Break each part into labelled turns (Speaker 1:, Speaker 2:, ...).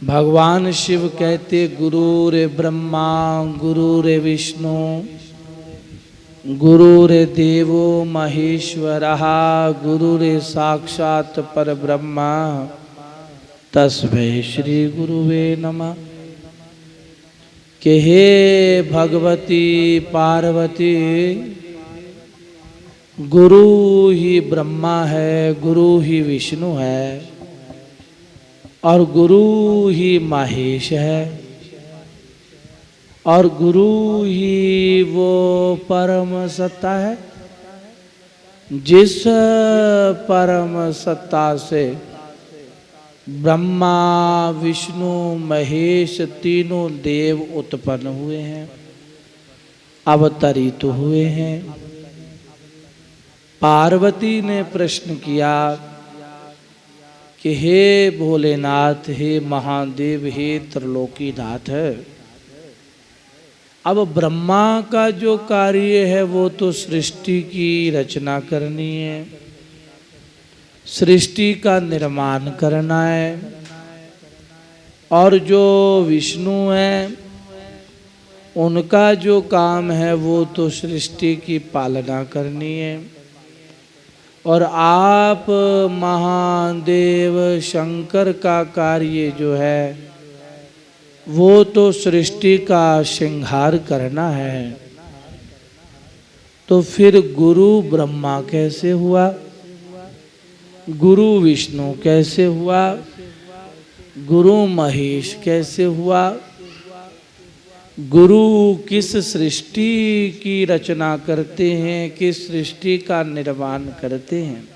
Speaker 1: भगवान शिव कहते गुरुरे ब्रह्मा गुरुरे विष्णु गुरुरे देवो महेश्वरः गुरुरे साक्षात् परब्रह्मा तस्मै श्री गुरुवे नमः। कि हे भगवती पार्वती, गुरु ही ब्रह्मा है, गुरु ही विष्णु है और गुरु ही महेश है और गुरु ही वो परम सत्ता है जिस परम सत्ता से ब्रह्मा विष्णु महेश तीनों देव उत्पन्न हुए हैं, अवतरित हुए हैं। पार्वती ने प्रश्न किया कि हे भोलेनाथ, हे महादेव, हे त्रिलोकीनाथ, अब ब्रह्मा का जो कार्य है वो तो सृष्टि की रचना करनी है, सृष्टि का निर्माण करना है, और जो विष्णु है उनका जो काम है वो तो सृष्टि की पालना करनी है, और आप महादेव शंकर का कार्य जो है वो तो सृष्टि का श्रृंगार करना है। तो फिर गुरु ब्रह्मा कैसे हुआ, गुरु विष्णु कैसे हुआ, गुरु महेश कैसे हुआ, गुरु किस सृष्टि की रचना करते हैं, किस सृष्टि का निर्माण करते हैं,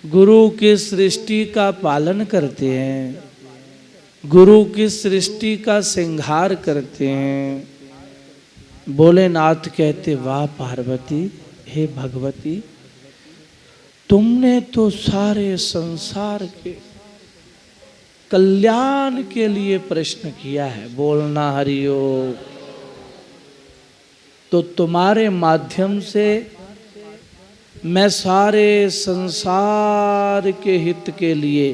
Speaker 1: गुरु किस सृष्टि का पालन करते हैं, गुरु किस सृष्टि का श्रृंगार करते हैं। भोलेनाथ कहते वाह पार्वती, हे भगवती, तुमने तो सारे संसार के कल्याण के लिए प्रश्न किया है, बोलना हरिओम। तो तुम्हारे माध्यम से मैं सारे संसार के हित के लिए,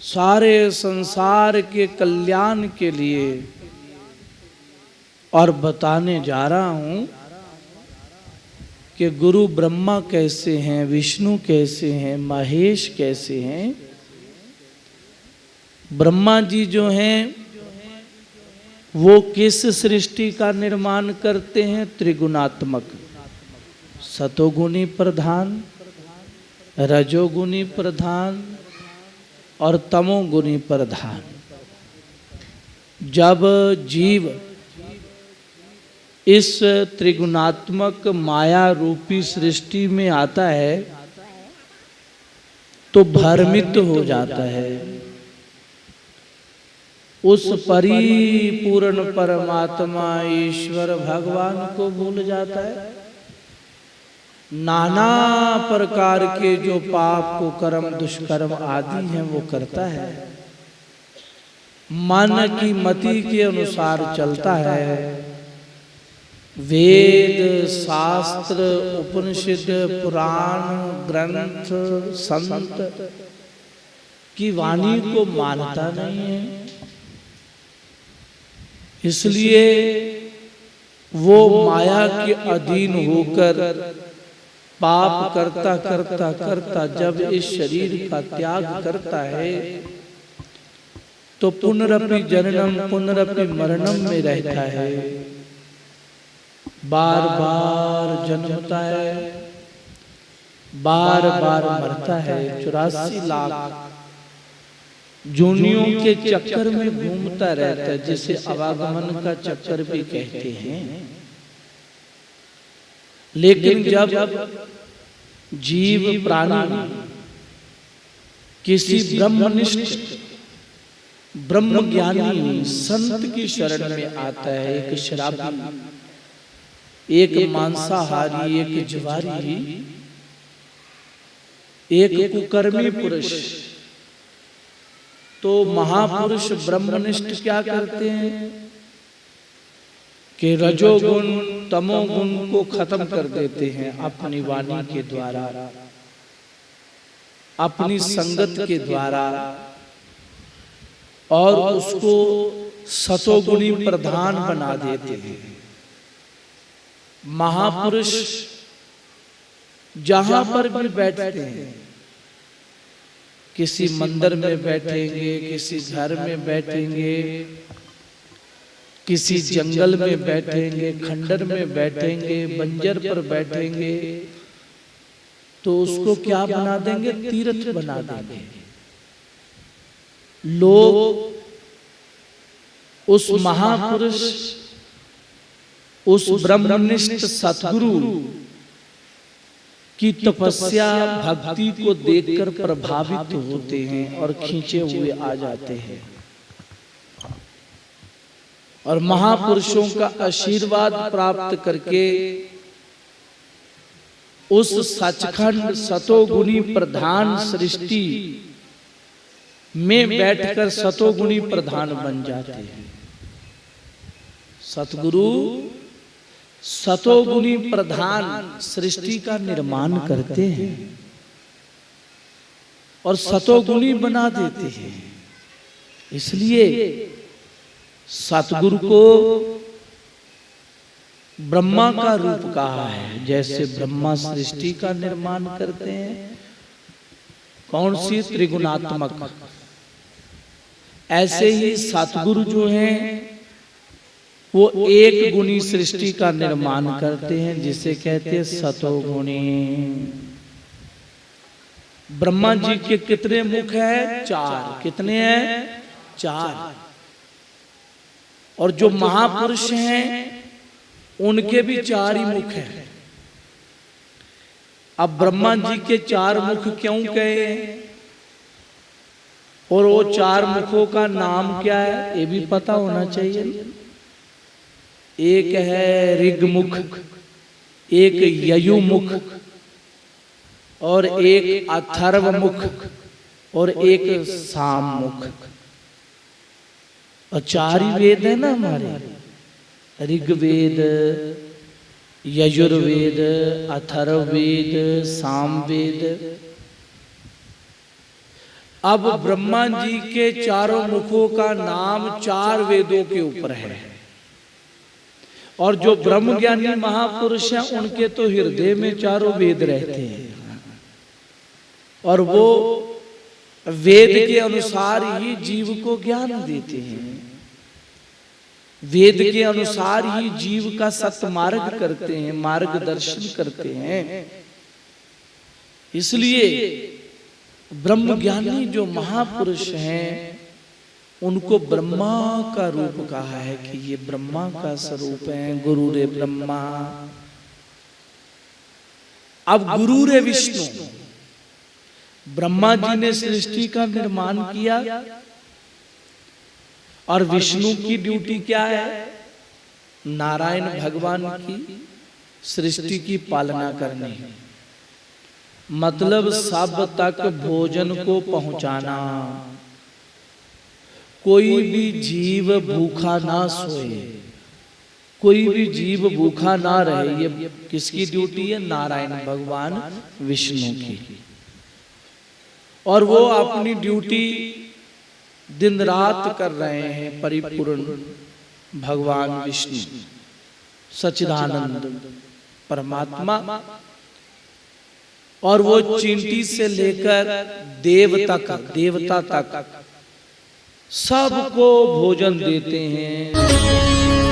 Speaker 1: सारे संसार के कल्याण के लिए और बताने जा रहा हूं कि गुरु ब्रह्मा कैसे हैं, विष्णु कैसे हैं, महेश कैसे हैं। ब्रह्मा जी जो हैं वो किस सृष्टि का निर्माण करते हैं, त्रिगुणात्मक, सतोगुणी प्रधान, रजोगुणी प्रधान और तमोगुणी प्रधान। जब जीव इस त्रिगुणात्मक माया रूपी सृष्टि में आता है तो भ्रमित हो जाता है, उस परिपूर्ण परमात्मा ईश्वर भगवान को भूल जाता है। नाना प्रकार के जो पाप को कर्म दुष्कर्म आदि हैं वो करता है, मन की मति के अनुसार चलता है। वेद शास्त्र उपनिषद पुराण ग्रंथ संत की वाणी को मानता नहीं है, इसलिए वो माया के अधीन होकर पाप करता करता करता जब इस शरीर का त्याग करता है तो पुनरपि जननम पुनरपि मरणम में रहता है, बार बार जन्मता है, बार बार मरता है। 84 लाख जूनियों के चक्कर में घूमता रहता है, जिसे अवागमन का चक्कर भी कहते हैं। लेकिन जब जीव प्राणी किसी ब्रह्मनिष्ठ ब्रह्म ज्ञानी संत की शरण में आता है, एक शराबी, एक मांसाहारी, एक ज्वारी, एक कुकर्मी पुरुष, तो महापुरुष ब्रह्मनिष्ठ क्या करते हैं कि रजोगुण तमोगुण को खत्म कर देते हैं अपनी वाणी के द्वारा, अपनी संगत के द्वारा, और उसको सतोगुणी प्रधान बना देते हैं। महापुरुष जहां पर भी बैठते हैं, किसी मंदिर में बैठेंगे, किसी घर में बैठेंगे, किसी जंगल में बैठेंगे, खंडर में बैठेंगे, बंजर पर बैठेंगे, तो उसको क्या बना देंगे? तीर्थ बना देंगे। लोग उस महापुरुष, उस ब्रह्मनिष्ठ सतगुरु की तपस्या भक्ति को देखकर प्रभावित होते हैं और खींचे हुए आ जाते हैं, और महापुरुषों का आशीर्वाद प्राप्त करके उस सचखंड सतोगुणी प्रधान सृष्टि में बैठकर सतोगुणी प्रधान बन जाते हैं। सतगुरु सतोगुणी प्रधान सृष्टि का निर्माण करते हैं और सतोगुणी बना देते हैं। इसलिए सतगुरु को ब्रह्मा का रूप कहा है। जैसे ब्रह्मा सृष्टि का निर्माण करते हैं, कौन सी? त्रिगुणात्मक। ऐसे ही सतगुरु जो हैं वो एक गुणी सृष्टि का निर्माण करते हैं, जिसे कहते हैं सतोगुणी। ब्रह्मा जी के कितने मुख हैं? 4। कितने हैं? 4। और जो महापुरुष हैं उनके भी 4 ही मुख हैं। अब ब्रह्मा जी के 4 मुख क्यों कहे, और वो 4 मुखों का नाम क्या है, ये भी पता होना चाहिए। एक है ऋग मुख, एक ययु मुख, और एक अथर्व मुख, और एक साम मुख। और 4 ही वेद है ना हमारे, ऋग्वेद, यजुर्वेद, अथर्ववेद, सामवेद। अब ब्रह्मा जी के 4 मुखों का नाम 4 वेदों के ऊपर है, और जो ब्रह्म ज्ञानी महापुरुष हैं उनके तो हृदय में 4 वेद रहते हैं, और वो वेद के अनुसार ही जीव को ज्ञान देते हैं। वेद के अनुसार ही जीव का सत्मार्ग करते हैं, मार्गदर्शन करते हैं। इसलिए ब्रह्म ज्ञानी जो महापुरुष हैं उनको ब्रह्मा का रूप कहा है कि ये ब्रह्मा का स्वरूप है। गुरु रे ब्रह्मा। अब गुरु रे विष्णु। ब्रह्मा जी ने सृष्टि का निर्माण किया, और विष्णु की ड्यूटी क्या है? नारायण भगवान की सृष्टि की पालना करनी, मतलब सब तक भोजन को पहुंचाना। कोई भी जीव भूखा ना सोए, कोई भी जीव भूखा ना रहे, ये किसकी ड्यूटी है? नारायण भगवान विष्णु की। और वो अपनी ड्यूटी दिन रात कर रहे हैं, परिपूर्ण भगवान विष्णु सच्चिदानंद परमात्मा। और वो चींटी से लेकर देवता तक सबको भोजन देते हैं।